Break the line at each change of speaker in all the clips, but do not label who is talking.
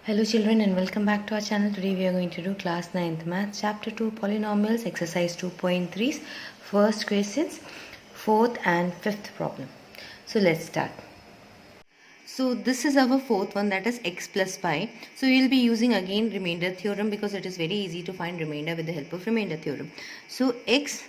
Hello children and welcome back to our channel. Today we are going to do class 9th math chapter 2 polynomials exercise 2.3's first questions, fourth and fifth problem. So let's start. So this is our fourth one, that is x plus pi. So we will be using again remainder theorem because it is very easy to find remainder with the help of remainder theorem. So x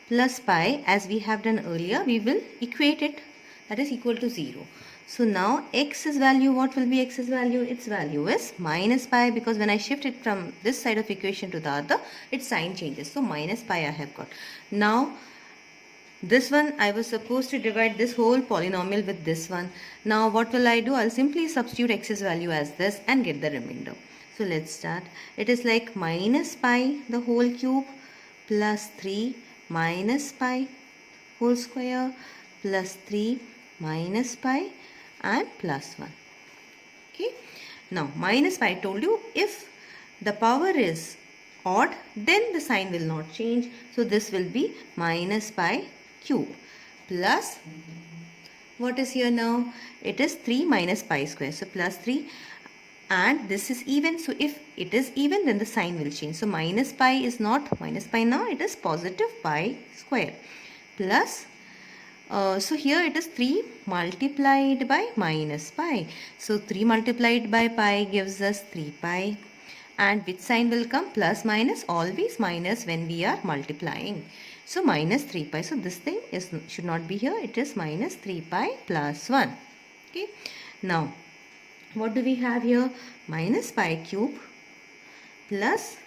plus pi, as we have done earlier, we will equate it, that is equal to 0. So now x's value, what will be x's value? Its value is minus pi, because when I shift it from this side of equation to the other, its sign changes. So minus pi I have got. Now this one I was supposed to divide this whole polynomial with this one. Now what will I do? I'll simply substitute x's value as this and get the remainder. So let's start. It is like minus pi the whole cube plus 3 minus pi whole square plus 3 minus pi and plus 1. Okay. Now minus pi, I told you, if the power is odd, then the sign will not change. So this will be minus pi cube plus, what is here now? It is 3 minus pi square. So plus 3, and this is even. So if it is even, then the sign will change. So minus pi is not minus pi now, it is positive pi square plus so here it is 3 multiplied by minus pi. So 3 multiplied by pi gives us 3 pi. And which sign will come? Plus minus, always minus when we are multiplying. So minus 3 pi. So this thing should not be here. It is minus 3 pi plus 1. Okay. Now what do we have here? Minus pi cube plus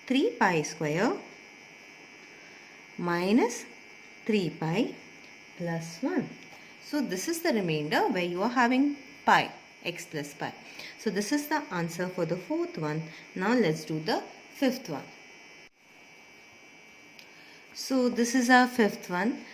3 pi square minus 3 pi plus 1. So this is the remainder where you are having pi, x plus pi. So this is the answer for the fourth one. Now let's do the fifth one. So this is our fifth one,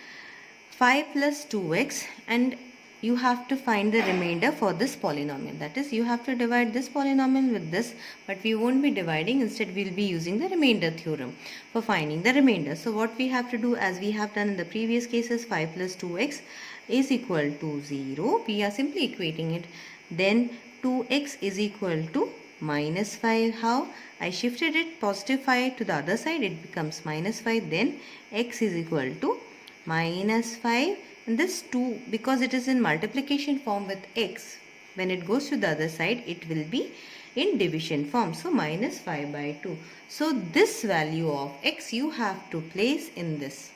5 plus 2x, and you have to find the remainder for this polynomial. That is, you have to divide this polynomial with this, but we won't be dividing. Instead, we will be using the remainder theorem for finding the remainder. So what we have to do, as we have done in the previous cases, 5 plus 2x is equal to 0. We are simply equating it. Then 2x is equal to minus 5. How? I shifted it positive 5 to the other side. It becomes minus 5. Then x is equal to minus 5. And this 2, because it is in multiplication form with x, when it goes to the other side, it will be in division form. So minus 5 by 2. So this value of x you have to place in this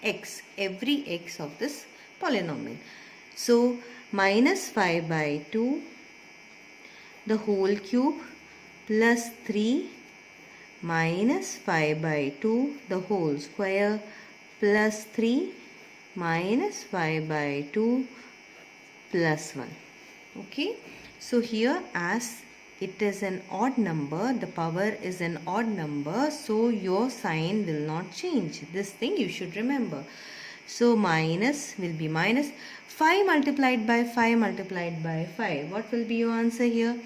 x, every x of this polynomial. So minus 5 by 2 the whole cube plus 3 minus 5 by 2 the whole square plus 3 minus 5 by 2 plus 1. Okay. So here, as it is an odd number, the power is an odd number, so your sign will not change. This thing you should remember. So minus will be minus. 5 multiplied by 5 multiplied by 5. What will be your answer here?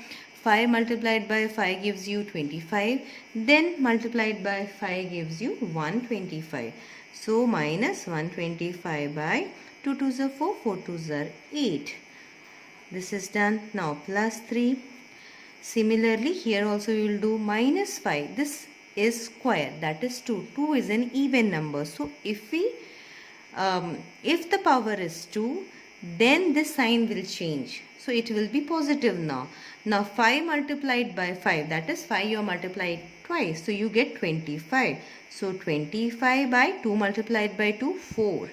5 multiplied by 5 gives you 25. Then multiplied by 5 gives you 125. So minus 125 by 2 2s are 4, 4 2s are 8. This is done. Now plus 3. Similarly, here also you will do minus 5. This is square, that is 2. 2 is an even number. So if the power is 2, then this sign will change. So it will be positive now. Now 5 multiplied by 5, that is 5 you are multiplied twice. So you get 25. So 25 by 2 multiplied by 2, 4.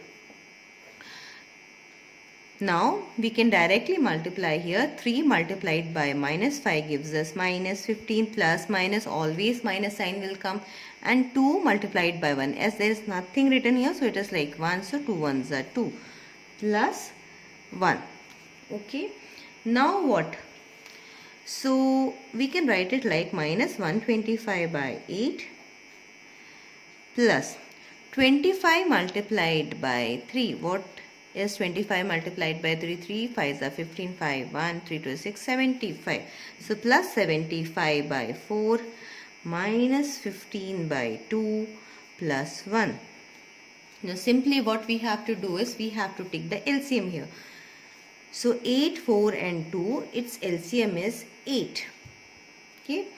Now we can directly multiply here. 3 multiplied by minus 5 gives us minus 15, plus minus, always minus sign will come, and 2 multiplied by 1, as there is nothing written here, so it is like 1, so 2 ones are 2 plus 1. Okay. Now what? So we can write it like minus 125 by 8 plus 25 multiplied by 3. What is 25 multiplied by 3? 3 5s are 15, 5 1, 3 2 6, 75. So plus 75 by 4 minus 15 by 2 plus 1. Now simply what we have to do is we have to take the LCM here. So 8, 4 and 2, its LCM is 8. Okay.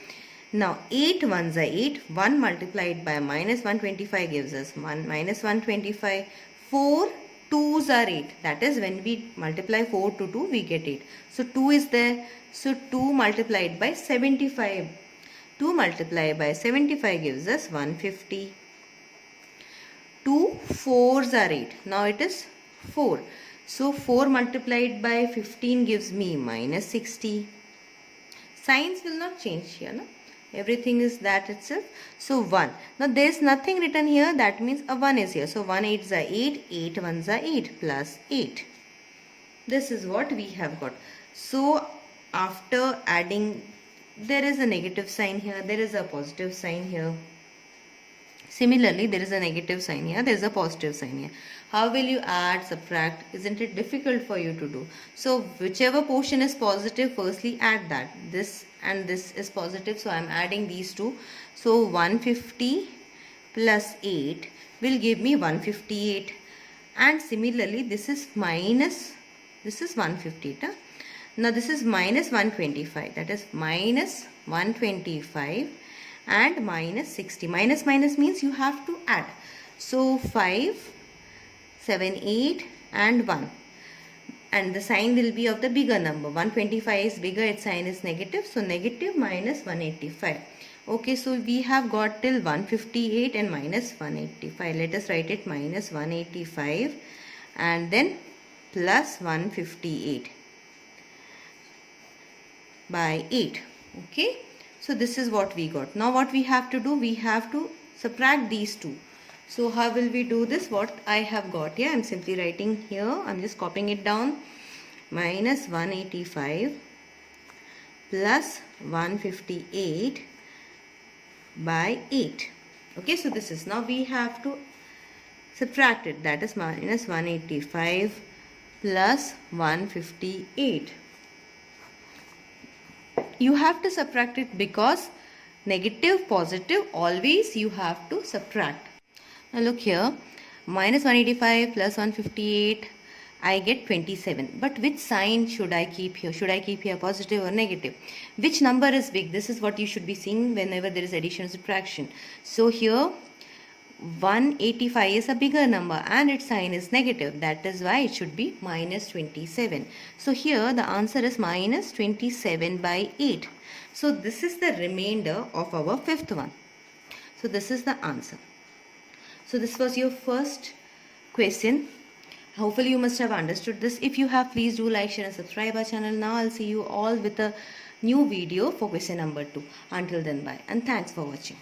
Now 8 ones are 8. 1 multiplied by minus 125 gives us 1 minus 125. 4 2s are 8. That is, when we multiply 4 to 2, we get 8. So 2 is there. So 2 multiplied by 75. 2 multiplied by 75 gives us 150. 2 4s are 8. Now it is 4. So 4 multiplied by 15 gives me minus 60. Signs will not change here, no? Everything is that itself. So 1. Now there is nothing written here. That means a 1 is here. So 1 8s are 8. 8 1s are 8 plus 8. This is what we have got. So after adding, there is a negative sign here. There is a positive sign here. Similarly, there is a negative sign here. There is a positive sign here. How will you add, subtract? Isn't it difficult for you to do? So whichever portion is positive, firstly add that. This and this is positive, so I am adding these two. So 150 plus 8 will give me 158. And similarly, this is 158. Huh? Now this is minus 125. That is minus 125 and minus 60. Minus means you have to add. So 5, 7, 8 and 1. And the sign will be of the bigger number. 125 is bigger, its sign is negative. So negative minus 185. Okay, so we have got till 158 and minus 185. Let us write it minus 185 and then plus 158 by 8. Okay. So this is what we got. Now what we have to do, we have to subtract these two. So how will we do this? What I have got here, I am simply writing here, I am just copying it down. Minus 185 plus 158 by 8. Okay, so this is, now we have to subtract it. That is minus 185 plus 158. You have to subtract it because negative, positive, always you have to subtract. Now look here, minus 185 plus 158, I get 27. But which sign should I keep here? Should I keep here positive or negative? Which number is big? This is what you should be seeing whenever there is addition or subtraction. So here 185 is a bigger number and its sign is negative. That is why it should be minus 27. So here the answer is minus 27 by 8. So this is the remainder of our fifth one. So this is the answer. So this was your first question. Hopefully you must have understood this. If you have, please do like, share and subscribe our channel. Now I'll see you all with a new video for question number 2. Until then, bye and thanks for watching.